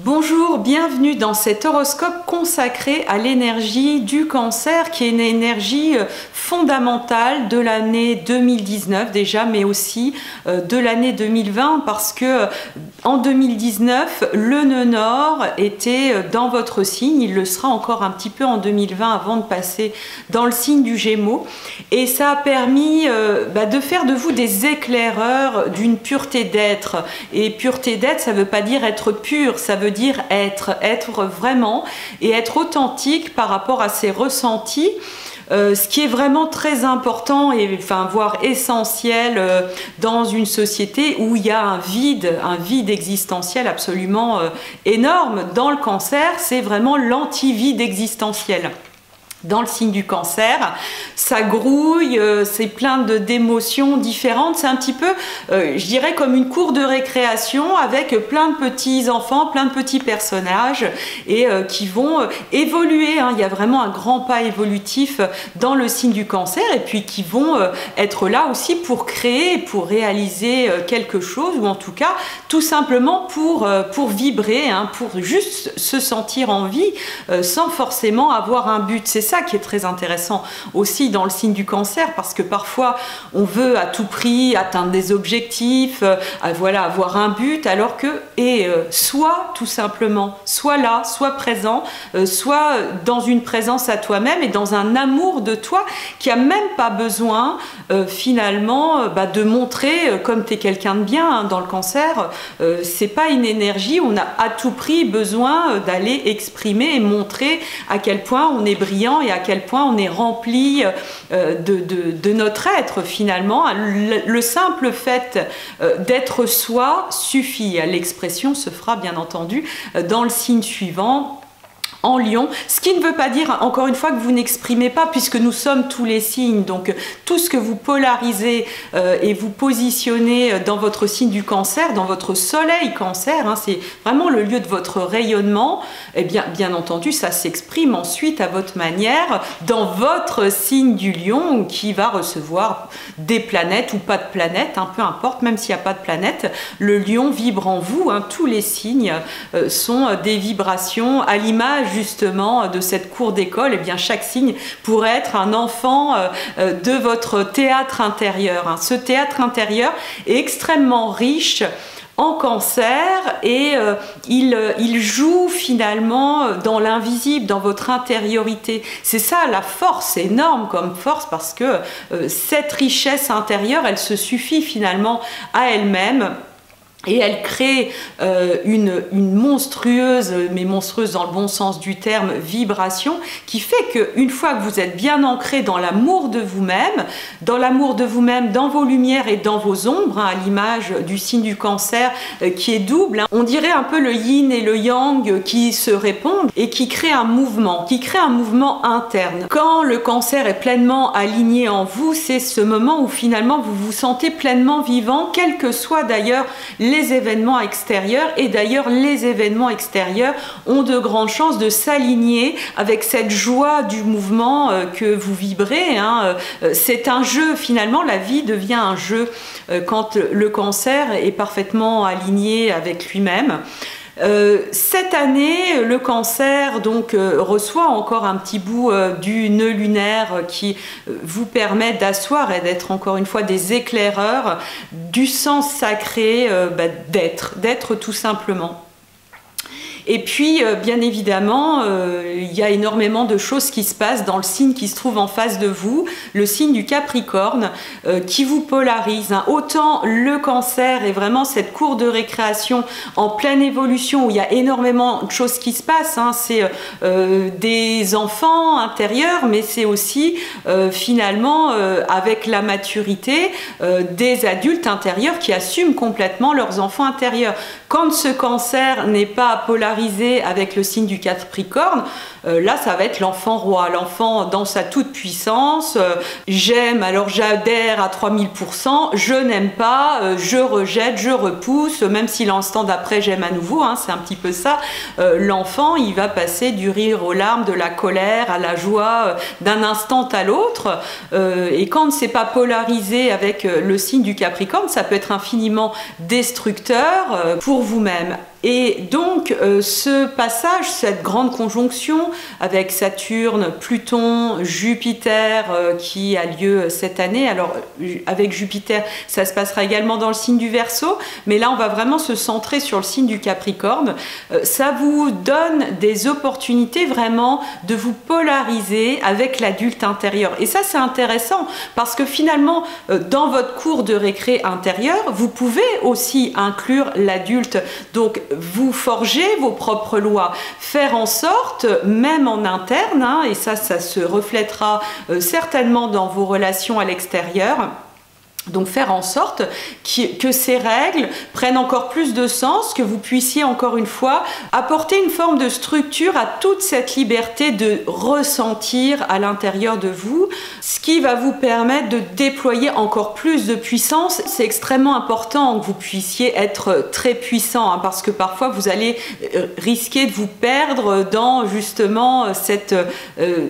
Bonjour, bienvenue dans cet horoscope consacré à l'énergie du Cancer, qui est une énergie fondamentale de l'année 2019 déjà, mais aussi de l'année 2020, parce que en 2019, le nœud nord était dans votre signe, il le sera encore un petit peu en 2020 avant de passer dans le signe du Gémeaux, et ça a permis de faire de vous des éclaireurs d'une pureté d'être. Et pureté d'être, ça ne veut pas dire être pur, ça veut dire être vraiment et être authentique par rapport à ses ressentis. Ce qui est vraiment très important et voire essentiel dans une société où il y a un vide existentiel absolument énorme. Dans le Cancer, c'est vraiment l'anti-vide existentiel. Dans le signe du Cancer, ça grouille, c'est plein d'émotions différentes, c'est un petit peu, je dirais, comme une cour de récréation avec plein de petits enfants, plein de petits personnages et qui vont évoluer, hein. Il y a vraiment un grand pas évolutif dans le signe du Cancer et puis qui vont être là aussi pour créer, pour réaliser quelque chose ou en tout cas tout simplement pour vibrer, hein, pour juste se sentir en vie sans forcément avoir un but. C'est ça qui est très intéressant aussi dans le signe du Cancer, parce que parfois on veut à tout prix atteindre des objectifs, avoir un but, alors que soit tout simplement, soit là, soit présent, soit dans une présence à toi-même et dans un amour de toi qui a même pas besoin finalement de montrer comme tu es quelqu'un de bien, hein. Dans le Cancer, c'est pas une énergie, on a à tout prix besoin d'aller exprimer et montrer à quel point on est brillant et à quel point on est rempli de notre être finalement. Le simple fait d'être soi suffit. L'expression se fera bien entendu dans le signe suivant, en Lion, ce qui ne veut pas dire encore une fois que vous n'exprimez pas, puisque nous sommes tous les signes, donc tout ce que vous polarisez et vous positionnez dans votre signe du Cancer, dans votre soleil Cancer, hein, c'est vraiment le lieu de votre rayonnement, et bien entendu ça s'exprime ensuite à votre manière dans votre signe du Lion, qui va recevoir des planètes ou pas de planètes, hein, peu importe, même s'il n'y a pas de planète, le Lion vibre en vous, hein, tous les signes sont des vibrations à l'image justement de cette cour d'école. Et bien chaque signe pourrait être un enfant de votre théâtre intérieur, hein. Ce théâtre intérieur est extrêmement riche en Cancer et il joue finalement dans l'invisible, dans votre intériorité. C'est ça la force, c'est énorme comme force, parce que cette richesse intérieure, elle se suffit finalement à elle-même. Et elle crée une monstrueuse, mais monstrueuse dans le bon sens du terme, vibration, qui fait qu'une fois que vous êtes bien ancré dans l'amour de vous-même, dans vos lumières et dans vos ombres, hein, à l'image du signe du Cancer qui est double, hein, on dirait un peu le yin et le yang qui se répondent et qui créent un mouvement interne. Quand le Cancer est pleinement aligné en vous, c'est ce moment où finalement vous vous sentez pleinement vivant, quels que soient d'ailleurs les événements extérieurs. Et d'ailleurs les événements extérieurs ont de grandes chances de s'aligner avec cette joie du mouvement que vous vibrez, hein. C'est un jeu finalement, la vie devient un jeu quand le Cancer est parfaitement aligné avec lui-même. Cette année, le Cancer donc reçoit encore un petit bout du nœud lunaire qui vous permet d'asseoir et d'être encore une fois des éclaireurs du sens sacré d'être tout simplement. Et puis, bien évidemment, il y a énormément de choses qui se passent dans le signe qui se trouve en face de vous, le signe du Capricorne, qui vous polarise, hein. Autant le Cancer est vraiment cette cour de récréation en pleine évolution, où il y a énormément de choses qui se passent, hein. C'est des enfants intérieurs, mais c'est aussi finalement, avec la maturité, des adultes intérieurs qui assument complètement leurs enfants intérieurs. Quand ce Cancer n'est pas polarisé avec le signe du Capricorne, là ça va être l'enfant roi, l'enfant dans sa toute puissance, j'aime, alors j'adhère à 3000%, je n'aime pas, je rejette, je repousse, même si l'instant d'après j'aime à nouveau, hein, c'est un petit peu ça. L'enfant il va passer du rire aux larmes, de la colère à la joie, d'un instant à l'autre, et quand c'est pas polarisé avec le signe du Capricorne, ça peut être infiniment destructeur pour vous-même. Et donc ce passage, cette grande conjonction avec Saturne, Pluton, Jupiter qui a lieu cette année, alors avec Jupiter ça se passera également dans le signe du Verseau, mais là on va vraiment se centrer sur le signe du Capricorne, ça vous donne des opportunités vraiment de vous polariser avec l'adulte intérieur. Et ça c'est intéressant parce que finalement dans votre cours de récré intérieur, vous pouvez aussi inclure l'adulte, donc vous forgez vos propres lois, faire en sorte, même en interne, hein, et ça se reflètera certainement dans vos relations à l'extérieur. Donc faire en sorte que ces règles prennent encore plus de sens, que vous puissiez encore une fois apporter une forme de structure à toute cette liberté de ressentir à l'intérieur de vous, ce qui va vous permettre de déployer encore plus de puissance. C'est extrêmement important que vous puissiez être très puissant, hein, parce que parfois vous allez risquer de vous perdre dans justement cette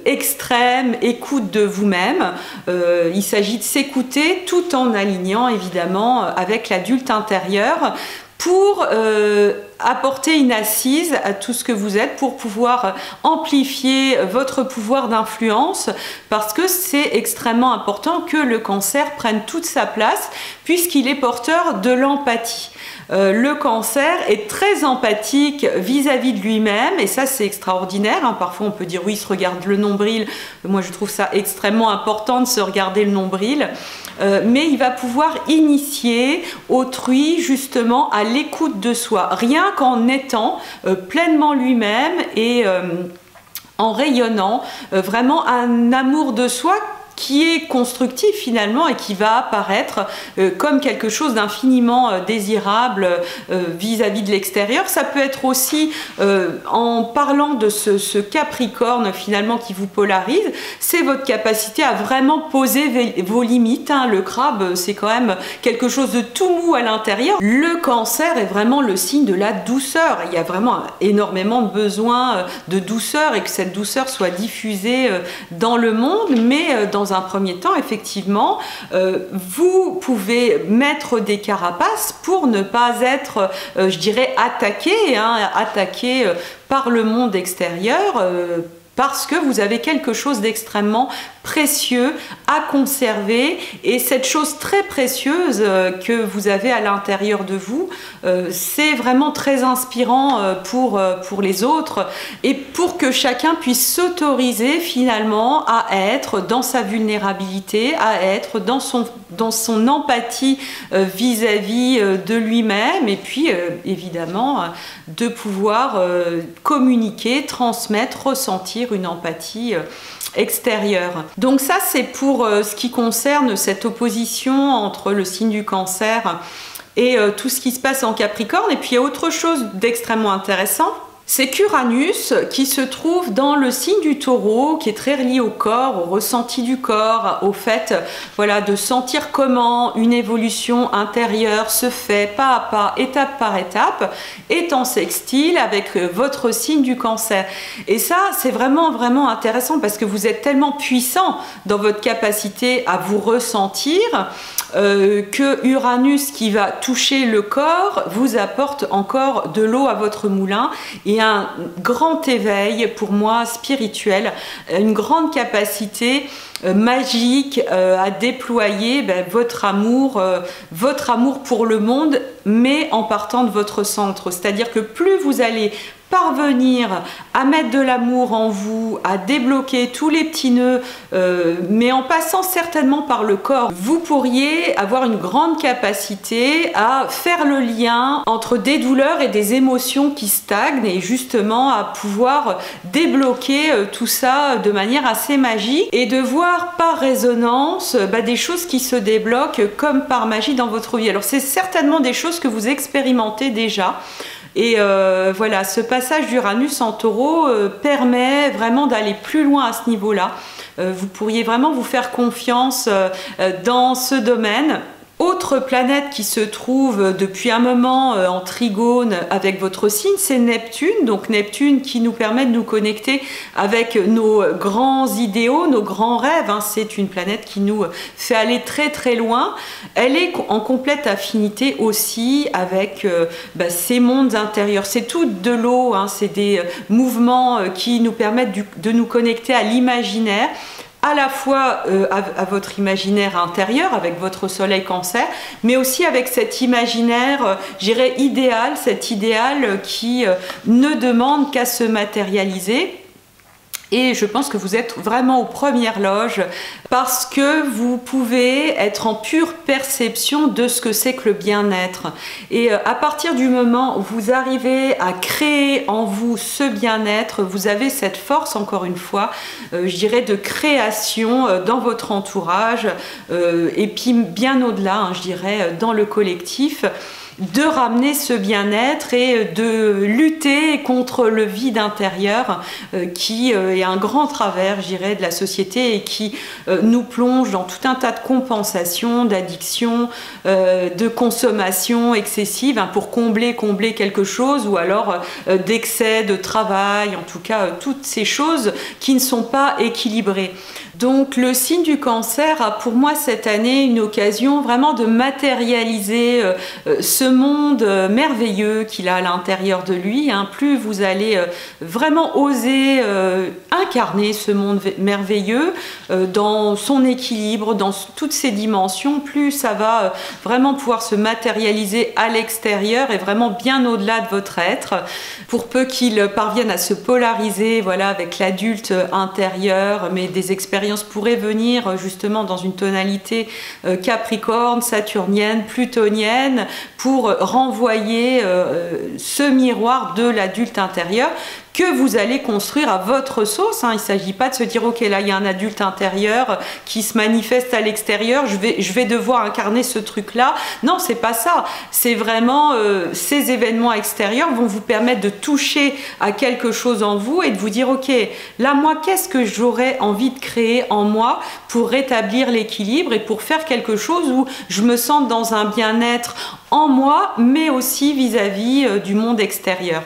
extrême écoute de vous-même. Il s'agit de s'écouter tout en alignant évidemment avec l'adulte intérieur pour apporter une assise à tout ce que vous êtes, pour pouvoir amplifier votre pouvoir d'influence, parce que c'est extrêmement important que le Cancer prenne toute sa place puisqu'il est porteur de l'empathie. Le Cancer est très empathique vis-à-vis de lui-même, et ça c'est extraordinaire, hein. Parfois on peut dire oui, il se regarde le nombril, moi je trouve ça extrêmement important de se regarder le nombril, mais il va pouvoir initier autrui justement à l'écoute de soi, rien qu'en étant pleinement lui-même et en rayonnant vraiment un amour de soi qui est constructif finalement et qui va apparaître comme quelque chose d'infiniment désirable vis-à-vis de l'extérieur. Ça peut être aussi, en parlant de ce Capricorne finalement qui vous polarise, c'est votre capacité à vraiment poser vos limites, hein. Le crabe, c'est quand même quelque chose de tout mou à l'intérieur. Le Cancer est vraiment le signe de la douceur. Il y a vraiment énormément de besoin de douceur, et que cette douceur soit diffusée dans le monde, mais dans un premier temps, effectivement, vous pouvez mettre des carapaces pour ne pas être, je dirais, attaqué, hein, attaqué par le monde extérieur, parce que vous avez quelque chose d'extrêmement précieux à conserver, et cette chose très précieuse que vous avez à l'intérieur de vous, c'est vraiment très inspirant pour les autres, et pour que chacun puisse s'autoriser finalement à être dans sa vulnérabilité, à être dans son empathie vis-à-vis de lui-même, et puis évidemment de pouvoir communiquer, transmettre, ressentir une empathie extérieure. Donc ça c'est pour ce qui concerne cette opposition entre le signe du Cancer et tout ce qui se passe en Capricorne. Et puis il y a autre chose d'extrêmement intéressant, c'est qu'Uranus, qui se trouve dans le signe du Taureau, qui est très lié au corps, au ressenti du corps, au fait, voilà, de sentir comment une évolution intérieure se fait pas à pas, étape par étape, est en sextile avec votre signe du Cancer. Et ça, c'est vraiment, vraiment intéressant, parce que vous êtes tellement puissant dans votre capacité à vous ressentir, que Uranus, qui va toucher le corps, vous apporte encore de l'eau à votre moulin, et un grand éveil, pour moi, spirituel, une grande capacité magique à déployer votre amour pour le monde, mais en partant de votre centre. C'est-à-dire que plus vous allez parvenir à mettre de l'amour en vous, à débloquer tous les petits nœuds, mais en passant certainement par le corps, vous pourriez avoir une grande capacité à faire le lien entre des douleurs et des émotions qui stagnent, et justement à pouvoir débloquer tout ça de manière assez magique, et de voir par résonance des choses qui se débloquent comme par magie dans votre vie. Alors c'est certainement des choses que vous expérimentez déjà. Et voilà, ce passage d'Uranus en Taureau permet vraiment d'aller plus loin à ce niveau-là. Vous pourriez vraiment vous faire confiance dans ce domaine. Autre planète qui se trouve depuis un moment en trigone avec votre signe, c'est Neptune. Donc Neptune qui nous permet de nous connecter avec nos grands idéaux, nos grands rêves. C'est une planète qui nous fait aller très très loin. Elle est en complète affinité aussi avec ces mondes intérieurs. C'est tout de l'eau, c'est des mouvements qui nous permettent de nous connecter à l'imaginaire, à la fois à votre imaginaire intérieur avec votre soleil cancer, mais aussi avec cet imaginaire, je dirais idéal, cet idéal qui ne demande qu'à se matérialiser. Et je pense que vous êtes vraiment aux premières loges parce que vous pouvez être en pure perception de ce que c'est que le bien-être. Et à partir du moment où vous arrivez à créer en vous ce bien-être, vous avez cette force, encore une fois, je dirais, de création dans votre entourage et puis bien au-delà, je dirais, dans le collectif, de ramener ce bien-être et de lutter contre le vide intérieur qui est un grand travers, je dirais, de la société et qui nous plonge dans tout un tas de compensations, d'addictions, de consommation excessive pour combler quelque chose, ou alors d'excès de travail, en tout cas toutes ces choses qui ne sont pas équilibrées. Donc le signe du cancer a pour moi cette année une occasion vraiment de matérialiser ce monde merveilleux qu'il a à l'intérieur de lui. Plus vous allez vraiment oser incarner ce monde merveilleux dans son équilibre, dans toutes ses dimensions, plus ça va vraiment pouvoir se matérialiser à l'extérieur et vraiment bien au-delà de votre être, pour peu qu'il parvienne à se polariser, voilà, avec l'adulte intérieur, mais des expériences pourraient venir justement dans une tonalité capricorne, saturnienne, plutonienne, pour renvoyer ce miroir de l'adulte intérieur que vous allez construire à votre sauce. Il ne s'agit pas de se dire ok, là il y a un adulte intérieur qui se manifeste à l'extérieur, je vais devoir incarner ce truc là. Non, c'est pas ça, c'est vraiment ces événements extérieurs vont vous permettre de toucher à quelque chose en vous et de vous dire ok, là moi qu'est-ce que j'aurais envie de créer en moi pour rétablir l'équilibre et pour faire quelque chose où je me sente dans un bien-être en moi mais aussi vis-à-vis du monde extérieur.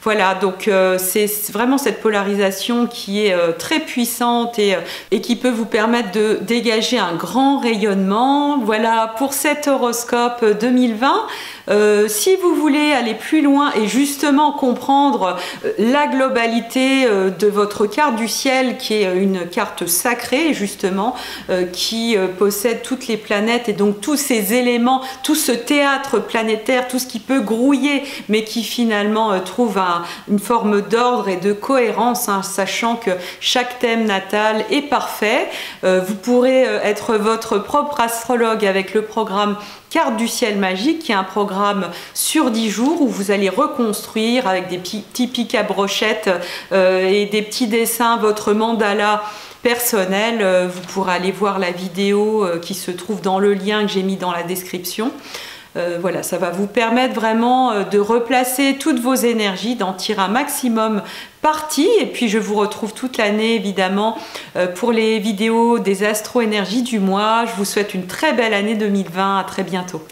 Voilà, donc c'est vraiment cette polarisation qui est très puissante et qui peut vous permettre de dégager un grand rayonnement. Voilà pour cet horoscope 2020. Si vous voulez aller plus loin et justement comprendre la globalité de votre carte du ciel, qui est une carte sacrée justement, qui possède toutes les planètes et donc tous ces éléments, tout ce théâtre planétaire, tout ce qui peut grouiller, mais qui finalement trouve une forme d'ordre et de cohérence, sachant que chaque thème natal est parfait. Vous pourrez être votre propre astrologue avec le programme Carte du ciel magique, qui est un programme sur 10 jours où vous allez reconstruire avec des petits pics à brochettes et des petits dessins votre mandala personnel. Vous pourrez aller voir la vidéo qui se trouve dans le lien que j'ai mis dans la description. Voilà, ça va vous permettre vraiment de replacer toutes vos énergies, d'en tirer un maximum parti. Et puis je vous retrouve toute l'année évidemment pour les vidéos des astro-énergies du mois. Je vous souhaite une très belle année 2020. À très bientôt.